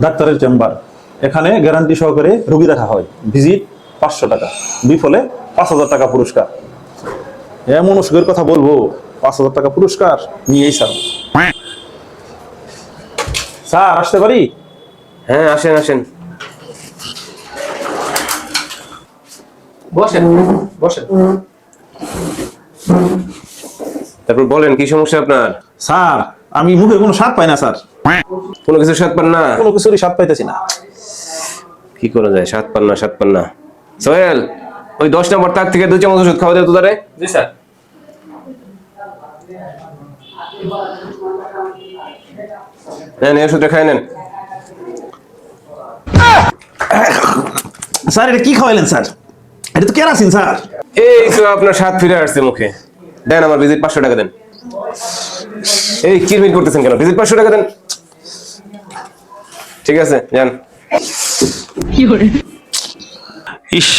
ডাক্তারের চেম্বার। এখানে গ্যারান্টি সহকারে রোগী দেখা হয়। ভিজিট 500 টাকা, বিফলে 5000 টাকা পুরস্কার। এমন অসুখের কথা বলবো, 5000 টাকা পুরস্কার নিয়েই স্যার। স্যার আসতে পারি? হ্যাঁ, আসেন আসেন, বসেন বসেন। তারপর বলেন কি সমস্যা আপনার? স্যার আমি মুখে কোনো স্বাদ পাই না স্যার, কোনো কিছু স্বাদ পান না? কোনো কিছুরই স্বাদ পাইতেছি না। কি করা যায়? স্বাদ পান না, স্বাদ পান না। সোহেল, ওই 10 নম্বর তাক থেকে 2 চামচ ওষুধ খাওয়া দেয় তো তারে। জি স্যার। নেন, এই ওষুধটা খাই নেন। স্যার এটা কি খাওয়াইলেন স্যার? এটা তো কেরাসিন স্যার। এই তো আপনার স্বাদ ফিরে আসছে মুখে। দেন আমার ভিজিট 500 টাকা দেন। এই কিরমির করতেছেন কেন? ভিজিট 500 টাকা দেন। ঠিক আছে, যান। ইস,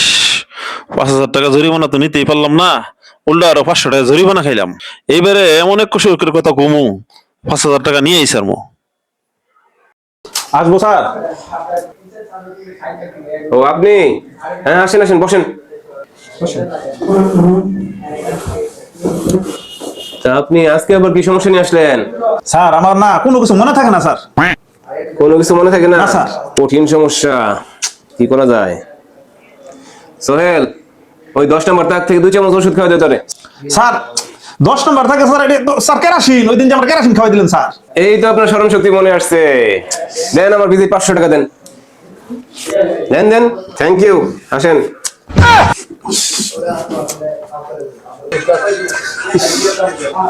5000 টাকা জরিমানা তো নিতেই পারলাম না, উল্টা আরো 500 টাকা জরিমানা খাইলাম। এইবারে এমন এক কুসুরের কথা ঘুমু, 5000 টাকা নিয়ে আইসার মো। আসবো স্যার। ও আপনি? হ্যাঁ, আসেন আসেন, বসেন। তা আপনি আজকে আবার কি সমস্যা নিয়ে আসলেন? স্যার আমার না কোনো কিছু মনে থাকে না স্যার। কোনো কিছু মনে থাকে না? না, স্যার। কঠিন সমস্যা, কি করা যায়? সোহেল, ওই 10 নম্বর তাক থেকে 2 চামচ ওষুধ খাওয়া দে তোরে। স্যার 10 নম্বর থাকে স্যার, এটা তো স্যার কেরাসিন, ওই দিন যে আমরা কেরাসিন খাওয়াই দিলেন স্যার। এই তো আপনার স্মরণ শক্তি মনে আসছে। দেন আমার ভিজিট 500 টাকা দেন। দেন দেন, থ্যাংক ইউ। আসেন।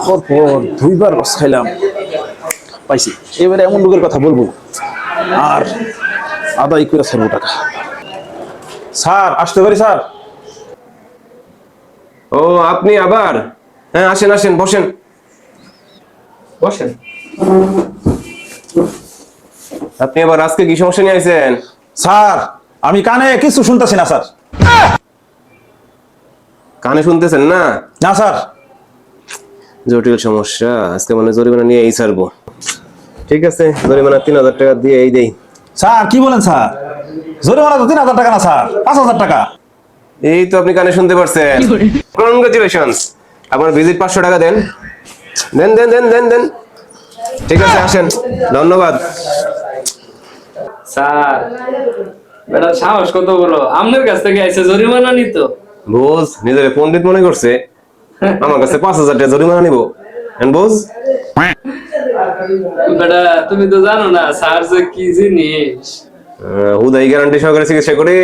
পরপর 2বার রস খাইলাম, পাইছি। এবারে এমন রোগের কথা বলবো আর আদায় করে ছাড়বো টাকা। স্যার আসতে পারি স্যার? ও আপনি আবার? হ্যাঁ, আসেন আসেন, বসেন বসেন। আপনি আবার আজকে কি সমস্যা নিয়ে আইছেন? স্যার আমি কানে কিছু শুনতেছি না স্যার। কানে শুনতেছেন না? না স্যার। জটিল সমস্যা। আজকে মানে জরিমানা নিয়ে এই ছাড়বো। ঠিক আছে, জরিমানা 3000 টাকা দিয়ে এই দেই। স্যার কি বলেন স্যার? জরিমানা তো 3000 টাকা না স্যার, 5000 টাকা। এই তো আপনি কানে শুনতে পারছেন। কনগ্রাচুলেশনস। আপনার ভিজিট 500 টাকা দেন। দেন দেন দেন দেন দেন। ঠিক আছে, আসেন। ধন্যবাদ। স্যার বেটা সাহস কত বড়, আপনার কাছ থেকে আইসে জরিমানা নিত। বোঝ, নিজের পণ্ডিত মনে করছে, আমার কাছে 5000 টাকা জরিমানা নিব। বোঝ, বেটা তুমি তো জানো না স্যার যে কি জিনিস। হুদাই গ্যারান্টি সহকারে চিকিৎসা করে।